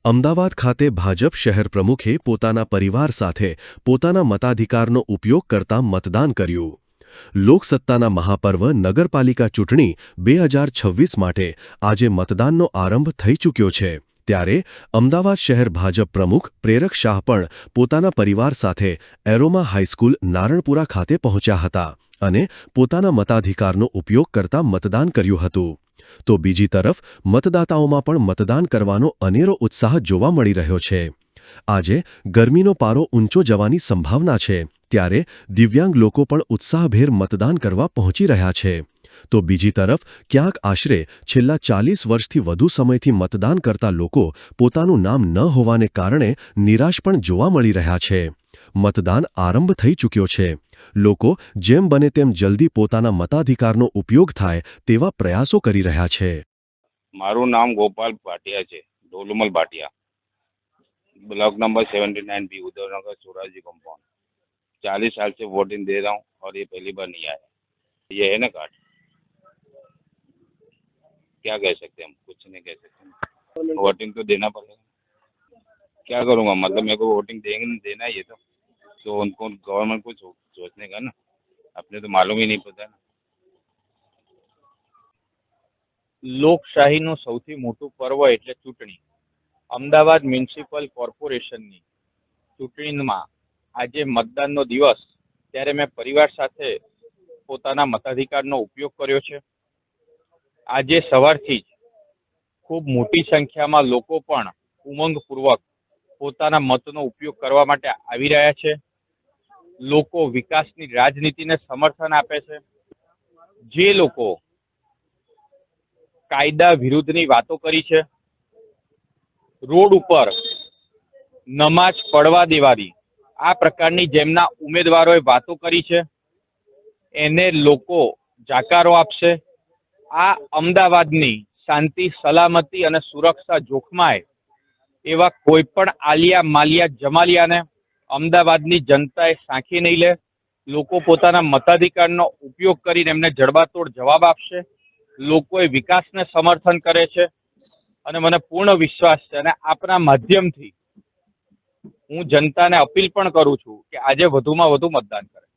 અમદાવાદ ખાતે ભાજપ શહેર પ્રમુખે પોતાના પરિવાર સાથે પોતાના મતાધિકારનો ઉપયોગ કરતા મતદાન કર્યું. લોકસત્તાના મહાપર્વ નગરપાલિકા ચૂંટણી 2026 માટે આજે મતદાનનો આરંભ થઈ ચૂક્યો છે. ત્યારે અમદાવાદ શહેર ભાજપ પ્રમુખ પ્રેરક શાહ પણ પોતાના પરિવાર સાથે એરોમા હાઈસ્કૂલ નારણપુરા ખાતે પહોંચ્યા હતા અને પોતાના મતાધિકારનો ઉપયોગ કરતા મતદાન કર્યું હતું. તો બીજી તરફ મતદાતાઓમાં પણ મતદાન કરવાનો અનેરો ઉત્સાહ જોવા મળી રહ્યો છે. આજે ગરમીનો પારો ઊંચો જવાની સંભાવના છે, ત્યારે દિવ્યાંગ લોકો પણ ઉત્સાહભેર મતદાન કરવા પહોંચી રહ્યા છે. તો બીજી તરફ ક્યાંક આશરે છેલ્લા 40 વર્ષથી વધુ સમયથી મતદાન કરતા લોકો પોતાનું નામ ન હોવાને કારણે નિરાશ પણ જોવા મળી રહ્યા છે. મતદાન આરંભ થઈ ચૂક્યો છે. લોકો જેમ બને તેમ જલ્દી પોતાના મતાધિકારનો ઉપયોગ થાય તેવા પ્રયાસો કરી રહ્યા છે. મારું નામ गोपाल भाटिया છે, Dolumal Bhatia, block number 79 B, Udaynagar, Soraji compound. 40 साल से वोटिंग दे रहा हूँ और ये पहली बार नहीं आया। ये है ना कार्ड, क्या कह सकते हैं हम, कुछ नहीं कह सकते। वोटिंग तो देना पड़ेगा, क्या करूँगा, मतलब मेरे को वोटिंग देना ही है तो उनको गवर्नमेंट को सोचने का ना, अपने तो मालूम ही नहीं पता ना। લોકશાહીનું સૌથી મોટું પર્વ એટલે ચૂંટણી. અમદાવાદ મ્યુનિસિપલ કોર્પોરેશનની ચૂંટણીમાં આજે મતદાનનો દિવસ, ત્યારે મેં પરિવાર સાથે પોતાના મતાધિકારનો ઉપયોગ કર્યો છે. આજે સવારથી જ ખૂબ મોટી સંખ્યામાં લોકો પણ ઉમંગપૂર્વક પોતાના મતનો ઉપયોગ કરવા માટે આવી રહ્યા છે. લોકો વિકાસની રાજનીતિને સમર્થન આપે છે. જે લોકો કાયદા વિરુદ્ધની વાતો કરી છે, રોડ ઉપર નમાજ પડવા દેવાની આ પ્રકારની જેમના ઉમેદવારોએ વાતો કરી છે, એને લોકો જાકારો આપશે. આ અમદાવાદની શાંતિ, સલામતી અને સુરક્ષા જોખમાય એવા કોઈ પણ આલિયા માલિયા જમાલિયાને અમદાવાદની જનતાએ સાંખી નહીં લે. લોકો પોતાના મતાધિકારનો ઉપયોગ કરીને એમને જડબાતોડ જવાબ આપશે. લોકોએ વિકાસને સમર્થન કરે છે અને મને પૂર્ણ વિશ્વાસ છે, અને આપના માધ્યમથી હું જનતાને અપીલ પણ કરું છું કે આજે વધુમાં વધુ મતદાન કરે.